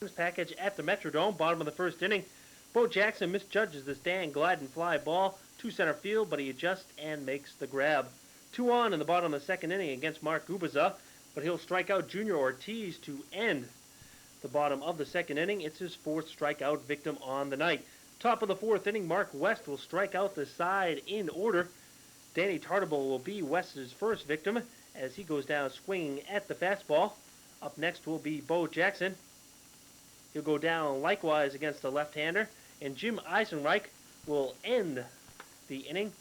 package at the Metrodome, bottom of the first inning. Bo Jackson misjudges the Dan Gladden fly ball to center field, but he adjusts and makes the grab. 2 on in the bottom of the second inning against Mark Gubaza, but he'll strike out Junior Ortiz to end the bottom of the second inning. It's his fourth strikeout victim on the night. Top of the fourth inning, Mark West will strike out the side in order. Danny Tartable will be West's first victim as he goes down swinging at the fastball. Up next will be Bo Jackson. He'll go down likewise against the left-hander, and Jim Eisenreich will end the inning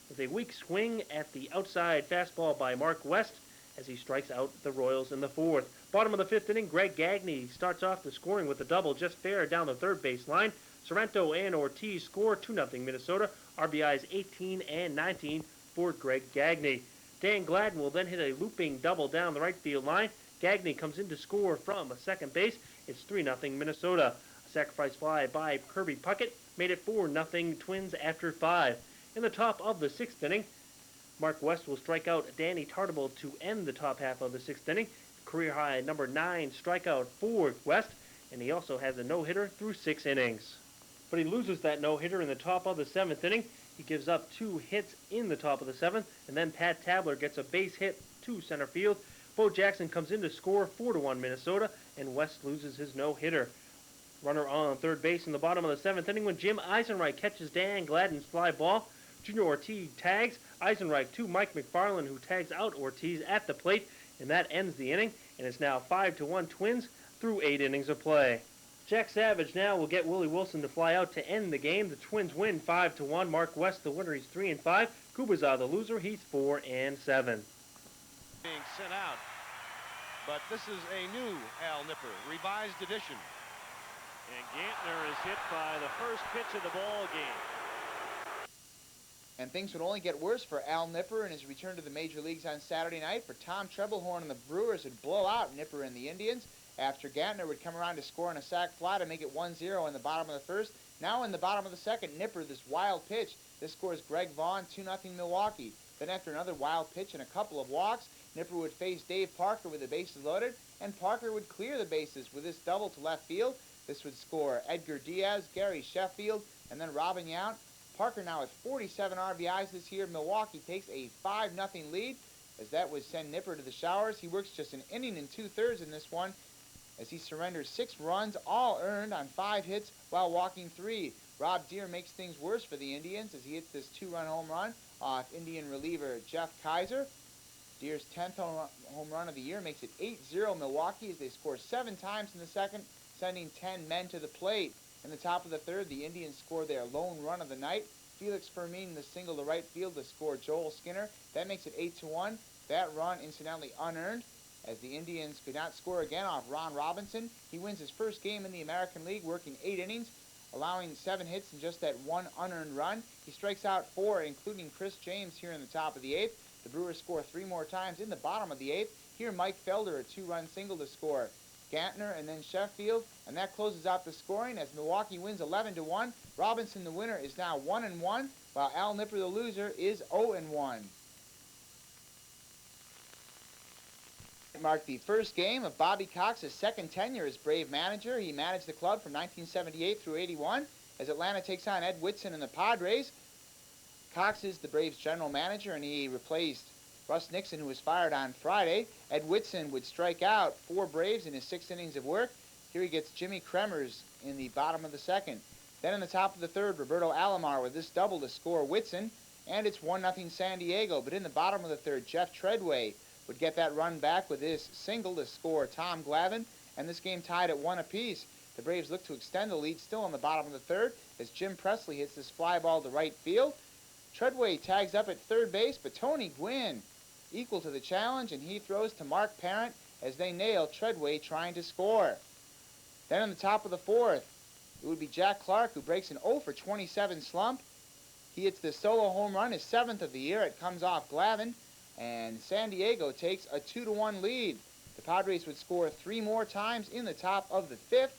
with a weak swing at the outside fastball by Mark West as he strikes out the Royals in the fourth. Bottom of the fifth inning, Greg Gagne starts off the scoring with a double just fair down the third base line. Sorrento and Ortiz score 2-0 Minnesota. RBIs 18 and 19 for Greg Gagne. Dan Gladden will then hit a looping double down the right field line. Gagne comes in to score from second base. It's 3-0 Minnesota. A sacrifice fly by Kirby Puckett made it 4-0 Twins after 5. In the top of the sixth inning, Mark West will strike out Danny Tartable to end the top half of the sixth inning. Career high number 9 strikeout for West, and he also has a no-hitter through 6 innings. But he loses that no-hitter in the top of the seventh inning. He gives up 2 hits in the top of the seventh, and then Pat Tabler gets a base hit to center field. Bo Jackson comes in to score 4-1 Minnesota, and West loses his no-hitter. Runner on third base in the bottom of the seventh inning when Jim Eisenreich catches Dan Gladden's fly ball. Junior Ortiz tags Eisenreich to Mike McFarland, who tags out Ortiz at the plate, and that ends the inning, and it's now 5-1 Twins through 8 innings of play. Jack Savage now will get Willie Wilson to fly out to end the game. The Twins win 5-1. Mark West, the winner, he's 3-5. Kubaza, the loser, he's 4-7. Being sent out, but this is a new Al Nipper, revised edition. And Gantner is hit by the first pitch of the ball game. And things would only get worse for Al Nipper in his return to the major leagues on Saturday night, for Tom Trebelhorn and the Brewers would blow out Nipper and the Indians after Gantner would come around to score on a sac fly to make it 1-0 in the bottom of the first. Now in the bottom of the second, Nipper, this wild pitch. This scores Greg Vaughn, 2-0 Milwaukee. Then after another wild pitch and a couple of walks, Nipper would face Dave Parker with the bases loaded, and Parker would clear the bases with this double to left field. This would score Edgar Diaz, Gary Sheffield, and then Robin Yount. Parker now with 47 RBIs this year. Milwaukee takes a 5-0 lead, as that would send Nipper to the showers. He works just an inning and 2/3 in this one, as he surrenders 6 runs, all earned on 5 hits while walking 3. Rob Deere makes things worse for the Indians as he hits this 2-run home run off Indian reliever Jeff Kaiser. Deere's 10th home run of the year makes it 8-0 Milwaukee as they score 7 times in the second, sending 10 men to the plate. In the top of the third, the Indians score their lone run of the night. Felix Fermin, the single to right field to score Joel Skinner. That makes it 8-1. That run, incidentally, unearned, as the Indians could not score again off Ron Robinson. He wins his first game in the American League, working 8 innings, allowing 7 hits and just that 1 unearned run. He strikes out 4, including Chris James here in the top of the 8th. The Brewers score 3 more times in the bottom of the 8th. Here, Mike Felder, a 2-run single to score Gantner and then Sheffield, and that closes out the scoring as Milwaukee wins 11-1. Robinson, the winner, is now 1-1, while Al Nipper, the loser, is 0-1. It marked the first game of Bobby Cox's second tenure as Brave manager. He managed the club from 1978 through 81 as Atlanta takes on Ed Whitson and the Padres. Cox is the Braves' general manager, and he replaced Russ Nixon, who was fired on Friday. Ed Whitson would strike out 4 Braves in his 6 innings of work. Here he gets Jimmy Kremers in the bottom of the second. Then in the top of the third, Roberto Alomar with this double to score Whitson, and it's 1-0 San Diego. But in the bottom of the third, Jeff Treadway would get that run back with his single to score Tom Glavine, and this game tied at 1 apiece. The Braves look to extend the lead still in the bottom of the third as Jim Presley hits this fly ball to right field. Treadway tags up at third base, but Tony Gwynn equal to the challenge, and he throws to Mark Parent as they nail Treadway trying to score. Then in the top of the fourth, it would be Jack Clark who breaks an 0-for-27 slump. He hits the solo home run, his 7th of the year. It comes off Glavine, and San Diego takes a 2-1 lead. The Padres would score 3 more times in the top of the 5th,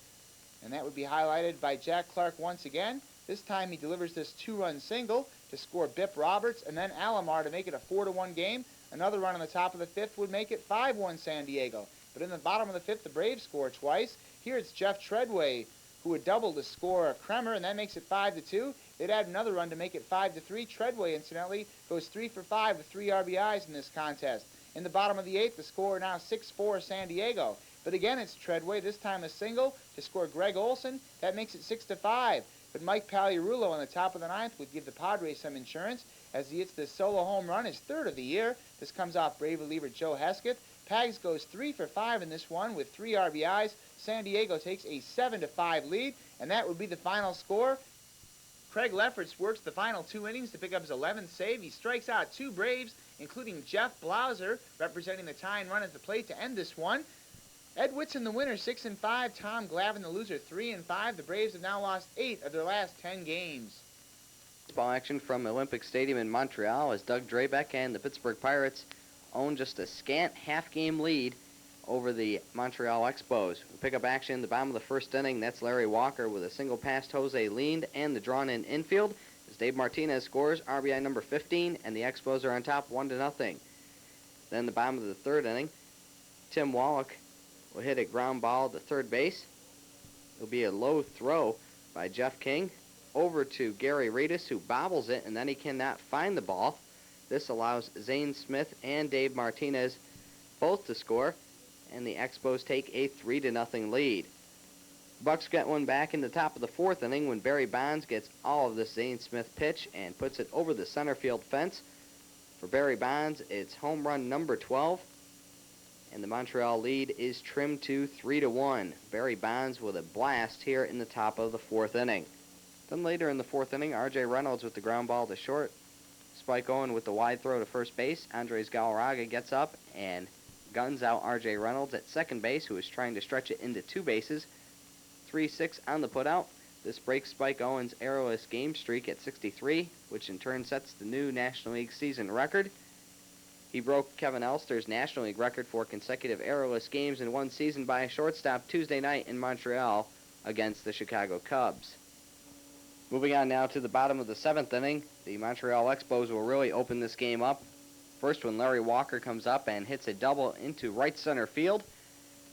and that would be highlighted by Jack Clark once again. This time he delivers this 2-run single to score Bip Roberts, and then Alomar to make it a 4-1 game. Another run on the top of the 5th would make it 5-1 San Diego. But in the bottom of the fifth, the Braves score twice. Here it's Jeff Treadway who would double to score Kremer, and that makes it 5-2. They'd add another run to make it 5-3. Treadway, incidentally, goes 3 for 5 with 3 RBIs in this contest. In the bottom of the eighth, the score now 6-4 San Diego. But again, it's Treadway, this time a single, to score Greg Olson. That makes it 6-5. But Mike Pagliarulo on the top of the ninth would give the Padres some insurance as he hits this solo home run, his third of the year. This comes off Brave reliever Joe Hesketh. Pags goes 3 for 5 in this one with 3 RBIs. San Diego takes a 7-5 lead, and that would be the final score. Craig Lefferts works the final 2 innings to pick up his 11th save. He strikes out 2 Braves, including Jeff Blauser, representing the tying run at the plate to end this one. Ed Whitson, the winner, 6-5. Tom Glavine, the loser, 3-5. The Braves have now lost 8 of their last 10 games. Baseball action from Olympic Stadium in Montreal as Doug Drabeck and the Pittsburgh Pirates own just a scant half-game lead over the Montreal Expos. We pick up action in the bottom of the first inning. That's Larry Walker with a single past Jose Lind and the drawn-in infield as Dave Martinez scores RBI number 15, and the Expos are on top 1-0. Then the bottom of the third inning, Tim Wallach will hit a ground ball to third base. It'll be a low throw by Jeff King over to Gary Reedus, who bobbles it, and then he cannot find the ball. This allows Zane Smith and Dave Martinez both to score, and the Expos take a 3-0 lead. Bucks get one back in the top of the fourth inning when Barry Bonds gets all of this Zane Smith pitch and puts it over the center field fence. For Barry Bonds, it's home run number 12, and the Montreal lead is trimmed to 3-1. Barry Bonds with a blast here in the top of the fourth inning. Then later in the fourth inning, R.J. Reynolds with the ground ball to short. Spike Owen with the wide throw to first base. Andres Galarraga gets up and guns out R.J. Reynolds at second base, who is trying to stretch it into 2 bases. 3-6 on the putout. This breaks Spike Owen's errorless game streak at 63, which in turn sets the new National League season record. He broke Kevin Elster's National League record for consecutive errorless games in one season by a shortstop Tuesday night in Montreal against the Chicago Cubs. Moving on now to the bottom of the seventh inning, the Montreal Expos will really open this game up. First when Larry Walker comes up and hits a double into right center field.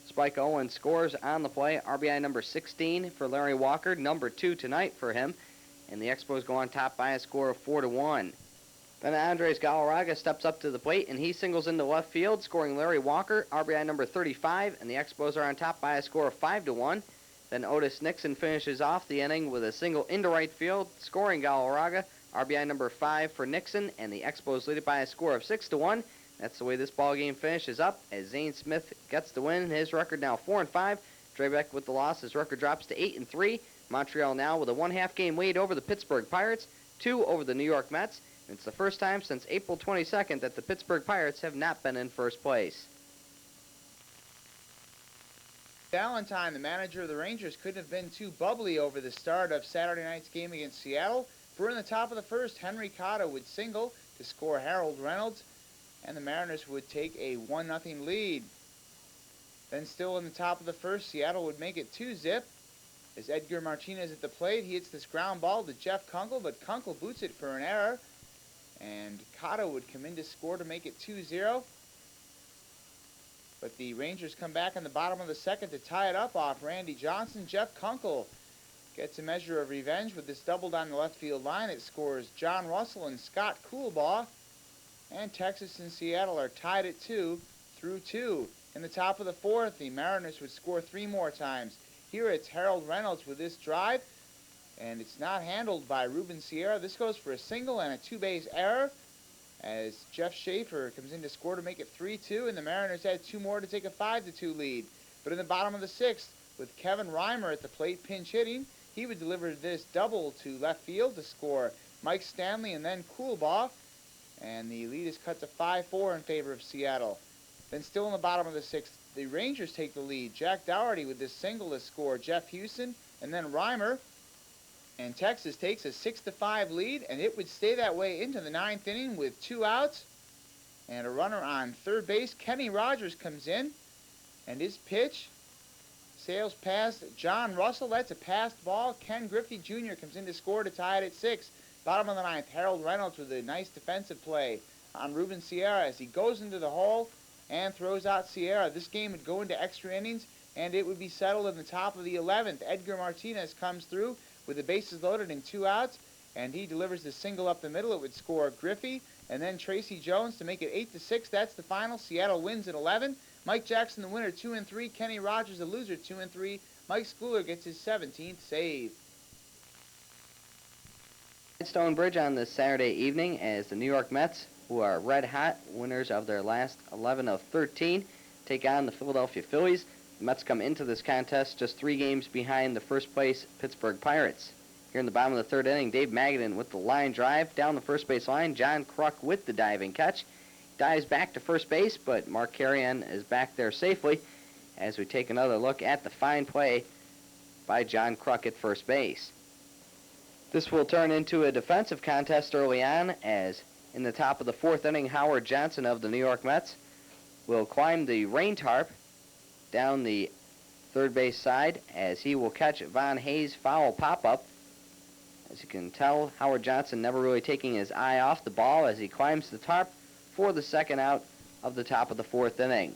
Spike Owen scores on the play, RBI number 16 for Larry Walker, number 2 tonight for him, and the Expos go on top by a score of 4-1. Then Andres Galarraga steps up to the plate, and he singles into left field, scoring Larry Walker, RBI number 35, and the Expos are on top by a score of 5-1. Then Otis Nixon finishes off the inning with a single into right field, scoring Galarraga, RBI number 5 for Nixon, and the Expos lead it by a score of 6-1. That's the way this ball game finishes up as Zane Smith gets the win. His record now 4-5. Drabeck with the loss. His record drops to 8-3. Montreal now with a 1/2 game lead over the Pittsburgh Pirates, 2 over the New York Mets. And it's the first time since April 22nd that the Pittsburgh Pirates have not been in first place. Valentine, the manager of the Rangers, couldn't have been too bubbly over the start of Saturday night's game against Seattle. For in the top of the first, Henry Cotto would single to score Harold Reynolds, and the Mariners would take a 1-0 lead. Then still in the top of the first, Seattle would make it 2-zip. As Edgar Martinez at the plate, he hits this ground ball to Jeff Kunkel, but Kunkel boots it for an error, and Cotto would come in to score to make it 2-0. But the Rangers come back in the bottom of the second to tie it up off Randy Johnson. Jeff Kunkel gets a measure of revenge with this double down the left field line. It scores John Russell and Scott Coolbaugh. And Texas and Seattle are tied at 2 through 2. In the top of the fourth, the Mariners would score 3 more times. Here it's Harold Reynolds with this drive, and it's not handled by Ruben Sierra. This goes for a single and a 2-base error as Jeff Schaefer comes in to score to make it 3-2, and the Mariners had 2 more to take a 5-2 lead. But in the bottom of the sixth, with Kevin Reimer at the plate pinch hitting, he would deliver this double to left field to score Mike Stanley and then Coolbaugh, and the lead is cut to 5-4 in favor of Seattle. Then still in the bottom of the sixth, the Rangers take the lead. Jack Dougherty with this single to score Jeff Houston and then Reimer. And Texas takes a 6-5 lead, and it would stay that way into the 9th inning with 2 outs and a runner on third base. Kenny Rogers comes in, and his pitch sails past John Russell. That's a passed ball. Ken Griffey Jr. comes in to score to tie it at 6. Bottom of the 9th, Harold Reynolds with a nice defensive play on Ruben Sierra as he goes into the hole and throws out Sierra. This game would go into extra innings, and it would be settled in the top of the 11th. Edgar Martinez comes through with the bases loaded and 2 outs, and he delivers the single up the middle. It would score Griffey and then Tracy Jones to make it 8-6. That's the final. Seattle wins at 11. Mike Jackson, the winner, 2-3. Kenny Rogers, the loser, 2-3. Mike Schooler gets his 17th save. Stonebridge on this Saturday evening as the New York Mets, who are red hot, winners of their last 11 of 13, take on the Philadelphia Phillies. The Mets come into this contest just 3 games behind the first place Pittsburgh Pirates. Here in the bottom of the 3rd inning, Dave Magadan with the line drive down the first base line. John Kruk with the diving catch. Dives back to first base, but Mark Carrion is back there safely as we take another look at the fine play by John Kruk at first base. This will turn into a defensive contest early on as in the top of the 4th inning, Howard Johnson of the New York Mets will climb the rain tarp down the third base side as he will catch Von Hayes' foul pop-up. As you can tell, Howard Johnson never really taking his eye off the ball as he climbs the tarp for the second out of the top of the 4th inning.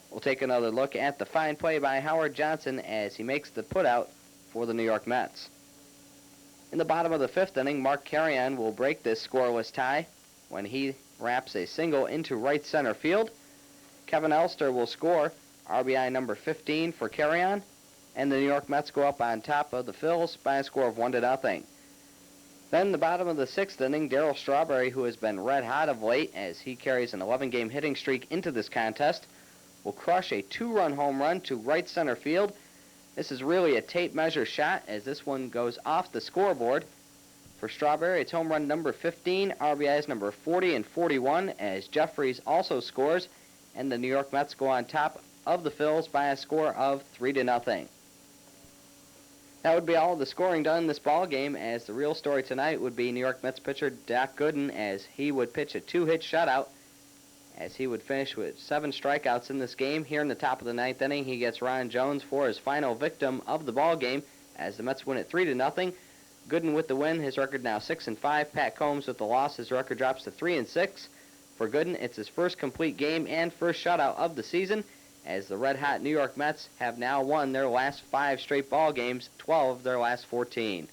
We'll take another look at the fine play by Howard Johnson as he makes the putout for the New York Mets. In the bottom of the 5th inning, Mark Carrion will break this scoreless tie when he wraps a single into right center field. Kevin Elster will score RBI number 15 for Carrion, and the New York Mets go up on top of the Phils by a score of 1-0. Then the bottom of the 6th inning, Darryl Strawberry, who has been red hot of late as he carries an 11-game hitting streak into this contest, will crush a 2-run home run to right center field. This is really a tape measure shot as this one goes off the scoreboard. For Strawberry, it's home run number 15, RBIs number 40 and 41 as Jeffries also scores, and the New York Mets go on top of the Phils by a score of 3-0. That would be all of the scoring done in this ball game, as the real story tonight would be New York Mets pitcher Doc Gooden as he would pitch a 2-hit shutout as he would finish with 7 strikeouts in this game. Here in the top of the 9th inning, he gets Ron Jones for his final victim of the ball game as the Mets win it 3-0. Gooden with the win, his record now 6-5. Pat Combs with the loss, his record drops to 3-6. For Gooden, it's his first complete game and first shutout of the season, as the red-hot New York Mets have now won their last 5 straight ball games, 12 of their last 14.